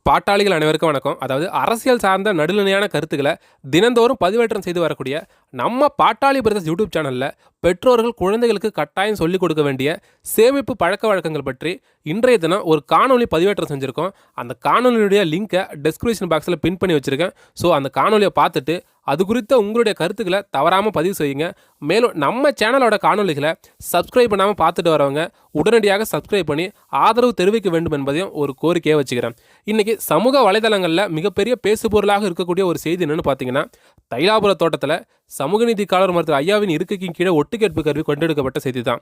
பாட்டாளிகள் அனைவருக்கும் வணக்கம். அதாவது அரசியல் சார்ந்த நடுநிலையான கருத்துக்களை தினந்தோறும் பதிவேற்றம் செய்து வரக்கூடிய நம்ம பாட்டாளி பிரதர்ஸ் யூடியூப் சேனலில் பெற்றோர்கள் குழந்தைகளுக்கு கட்டாயம் சொல்லிக் கொடுக்க வேண்டிய சேமிப்பு பழக்க வழக்கங்கள் பற்றி இன்றைய தினம் ஒரு காணொலி பதிவேற்றம் செஞ்சுருக்கோம். அந்த காணொலியுடைய லிங்கை டெஸ்கிரிப்ஷன் பாக்ஸில் பின் பண்ணி வச்சுருக்கேன். ஸோ அந்த காணொலியை பார்த்துட்டு அது குறித்த உங்களுடைய கருத்துக்களை தவறாமல் பதிவு செய்யுங்க. மேலும் நம்ம சேனலோட காணொலிகளை சப்ஸ்கிரைப் பண்ணாமல் பார்த்துட்டு வரவங்க உடனடியாக சப்ஸ்கிரைப் பண்ணி ஆதரவு தெரிவிக்க வேண்டும் என்பதையும் ஒரு கோரிக்கையை வச்சுக்கிறேன். இன்றைக்கி சமூக வலைதளங்களில் மிகப்பெரிய பேசுபொருளாக இருக்கக்கூடிய ஒரு செய்தி என்னென்னு பார்த்தீங்கன்னா, தைலாபுர தோட்டத்தில் சமூக நீதிக்காளர் மருத்துவர் ஐயாவின் இருக்கைக்கு கீழே ஒட்டுக்கேட்பு கருவி கொண்டெடுக்கப்பட்ட செய்தி தான்.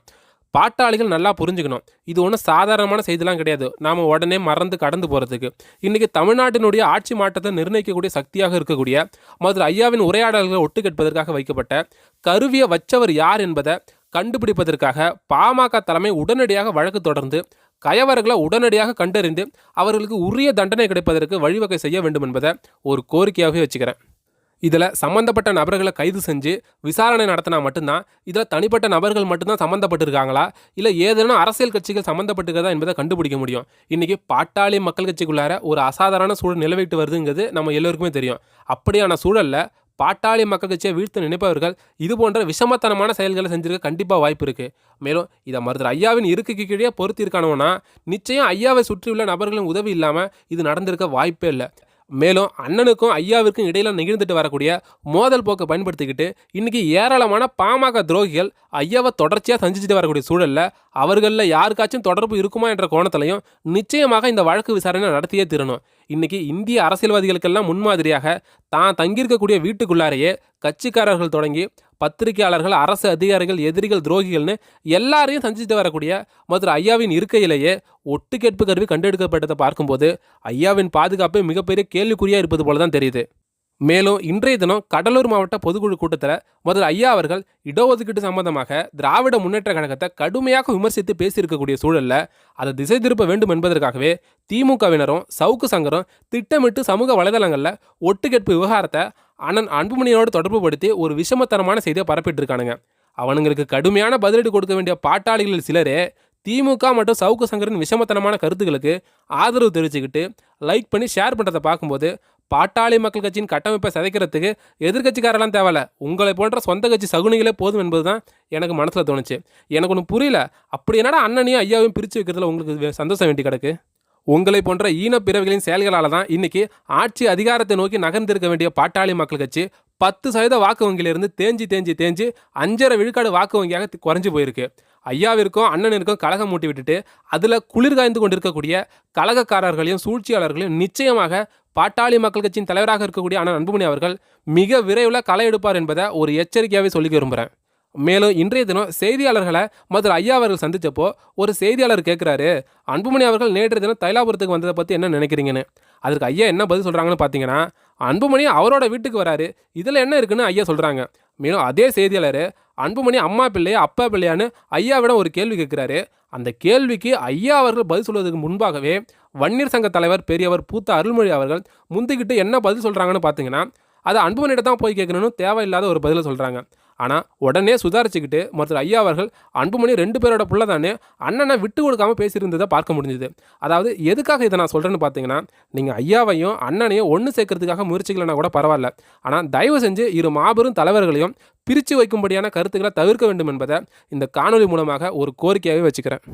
பாட்டாளிகள் நல்லா புரிஞ்சுக்கணும், இது ஒன்றும் சாதாரணமான செய்திலாம் கிடையாது. நாம் உடனே மறந்து கடந்து போகிறதுக்கு. இன்றைக்கி தமிழ்நாட்டினுடைய ஆட்சி மாற்றத்தை நிர்ணயிக்கக்கூடிய சக்தியாக இருக்கக்கூடிய மருத்துவர் ஐயாவின் உரையாடல்களை ஒட்டு கேட்பதற்காக வைக்கப்பட்ட கருவியை வச்சவர் யார் என்பதை கண்டுபிடிப்பதற்காக பாமக தலைமை உடனடியாக வழக்கு தொடர்ந்து கயவர்களை உடனடியாக கண்டறிந்து அவர்களுக்கு உரிய தண்டனை கிடைப்பதற்கு வழிவகை செய்ய வேண்டும் என்பதை ஒரு கோரிக்கையாகவே வச்சுக்கிறேன். இதில் சம்மந்தப்பட்ட நபர்களை கைது செஞ்சு விசாரணை நடத்தினா மட்டும்தான் இதில் தனிப்பட்ட நபர்கள் மட்டும்தான் சம்மந்தப்பட்டிருக்காங்களா, இல்லை ஏதேனும் அரசியல் கட்சிகள் சம்மந்தப்பட்டிருக்கிறதா என்பதை கண்டுபிடிக்க முடியும். இன்றைக்கி பாட்டாளி மக்கள் கட்சிக்குள்ளார ஒரு அசாதாரண சூழல் நிலவிட்டு வருதுங்கிறது நம்ம எல்லோருக்குமே தெரியும். அப்படியான சூழலில் பாட்டாளி மக்கள் கட்சியை வீழ்த்த நினைப்பவர்கள் இது போன்ற விஷமத்தனமான செயல்களை செஞ்சிருக்க கண்டிப்பாக வாய்ப்பு இருக்குது. மேலும் இதை மருத்துவர் ஐயாவின் இருக்கைக்கு கீழே பொறுத்தி இருக்கானோன்னா நிச்சயம் ஐயாவை சுற்றியுள்ள நபர்களின் உதவி இல்லாமல் இது நடந்திருக்க வாய்ப்பே இல்லை. மேலும் அண்ணனுக்கும் ஐயாவிற்கும் இடையில நிகழ்ந்துட்டு வரக்கூடிய மோதல் போக்கை பயன்படுத்திக்கிட்டு இன்றைக்கி ஏராளமான பாமக துரோகிகள் ஐயாவை தொடர்ச்சியாக சந்திச்சுட்டு வரக்கூடிய சூழலில் அவர்களில் யாருக்காச்சும் தொடர்பு இருக்குமா என்ற கோணத்திலையும் நிச்சயமாக இந்த வழக்கு விசாரணை நடத்தியே தீரணும். இன்றைக்கி இந்திய அரசியல்வாதிகளுக்கெல்லாம் முன்மாதிரியாக தான் தங்கியிருக்கக்கூடிய வீட்டுக்குள்ளாரையே கட்சிக்காரர்கள் தொடங்கி பத்திரிகையாளர்கள், அரசு அதிகாரிகள், எதிரிகள், துரோகிகள்னு எல்லாரையும் சந்திச்சுட்டு வரக்கூடிய மதுரை ஐயாவின் இருக்கையிலேயே ஒட்டு கேட்பு கருவி கண்டெடுக்கப்பட்டதை பார்க்கும்போது ஐயாவின் பாதுகாப்பு மிகப்பெரிய கேள்விக்குறியாக இருப்பது போல தான் தெரியுது. மேலும் இன்றைய தினம் கடலூர் மாவட்ட பொதுக்குழு கூட்டத்தில் முதல் ஐயா அவர்கள் இடஒதுக்கீட்டு சம்பந்தமாக திராவிட முன்னேற்ற கழகத்தை கடுமையாக விமர்சித்து பேசியிருக்கக்கூடிய சூழலில் அதை திசை திருப்ப வேண்டும் என்பதற்காகவே திமுகவினரும் சவுக்கு சங்கரும் திட்டமிட்டு சமூக வலைதளங்களில் ஒட்டுக்கேட்பு விவகாரத்தை அண்ணன் அன்புமணியோடு தொடர்பு படுத்தி ஒரு விஷமத்தனமான செய்தியை பரப்பிட்டு இருக்கானுங்க. அவனுங்களுக்கு கடுமையான பதிலடி கொடுக்க வேண்டிய பாட்டாளிகளில் சிலரே திமுக மற்றும் சவுக்கு சங்கரின் விஷமத்தனமான கருத்துக்களுக்கு ஆதரவு தெரிவிச்சுக்கிட்டு லைக் பண்ணி ஷேர் பண்ணுறதை பார்க்கும்போது பாட்டாளி மக்கள் கட்சியின் கட்டமைப்பை சிதைக்கிறதுக்கு எதிர்கட்சிக்காரெல்லாம் தேவையில்ல, உங்களை போன்ற சொந்த கட்சி சகுனிகளே போதும் என்பது தான் எனக்கு மனசில் தோணுச்சு. எனக்கு ஒன்றும் புரியல, அப்படி என்னடா அண்ணனையும் ஐயாவையும் பிரித்து வைக்கிறதுல உங்களுக்கு சந்தோஷம் வேண்டி கிடக்கு? உங்களை போன்ற ஈனப்பிறவிகளின் செயல்களால் தான் இன்றைக்கி ஆட்சி அதிகாரத்தை நோக்கி நகர்ந்திருக்க வேண்டிய பாட்டாளி மக்கள் கட்சி 10% வாக்கு வங்கியிலிருந்து தேஞ்சி 5.5 விழுக்காடு வாக்கு வங்கியாக குறைஞ்சி போயிருக்கு. ஐயாவிற்கும் அண்ணனிற்கும் கழகம் மூட்டி விட்டுட்டு அதில் குளிர் காய்ந்து கொண்டிருக்கக்கூடிய கழகக்காரர்களையும் சூழ்ச்சியாளர்களையும் நிச்சயமாக பாட்டாளி மக்கள் கட்சியின் தலைவராக இருக்கக்கூடிய அண்ணன் அன்புமணி அவர்கள் மிக விரைவில் களை எடுப்பார் என்பதை ஒரு எச்சரிக்கையாகவே சொல்லிக்க விரும்புகிறேன். மேலும் இன்றைய தினம் செய்தியாளர்களை மதுரை ஐயா அவர்கள் சந்தித்தப்போ ஒரு செய்தியாளர் கேட்குறாரு, அன்புமணி அவர்கள் நேற்று தினம் தைலாபுரத்துக்கு வந்ததை பற்றி என்ன நினைக்கிறீங்கன்னு. அதற்கு ஐயா என்ன பதில் சொல்கிறாங்கன்னு பார்த்தீங்கன்னா, அன்புமணி அவரோட வீட்டுக்கு வராரு, இதில் என்ன இருக்குன்னு ஐயா சொல்கிறாங்க. மேலும் அதே செய்தியாளர் அன்புமணி அம்மா பிள்ளையா அப்பா பிள்ளையான்னு ஐயாவிடம் ஒரு கேள்வி கேட்குறாரு. அந்த கேள்விக்கு ஐயா அவர்கள் பதில் சொல்வதற்கு முன்பாகவே வன்னியர் சங்க தலைவர் பெரியவர் பூத்த அருள்மொழி அவர்கள் முந்திக்கிட்டு என்ன பதில் சொல்கிறாங்கன்னு பார்த்தீங்கன்னா, அதை அன்புமணியிட்ட தான் போய் கேட்கணும்னு தேவையில்லாத ஒரு பதிலை சொல்கிறாங்க. ஆனால் உடனே சுதாரிச்சுக்கிட்டு மருத்துவர் ஐயா அவர்கள் அன்புமணி 2 பேரோட புள்ள தானே, அண்ணனை விட்டு கொடுக்காமல் பேசியிருந்ததை பார்க்க முடிஞ்சுது. அதாவது எதுக்காக இதை நான் சொல்கிறேன்னு பார்த்தீங்கன்னா, நீங்கள் ஐயாவையும் அண்ணனையும் ஒன்று சேர்க்கறதுக்காக முயற்சிக்கலைன்னா கூட பரவாயில்ல, ஆனால் தயவு செஞ்சு இரு மாபெரும் தலைவர்களையும் பிரித்து வைக்கும்படியான கருத்துக்களை தவிர்க்க வேண்டும் என்பதை இந்த காணொலி மூலமாக ஒரு கோரிக்கையாகவே வச்சுக்கிறேன்.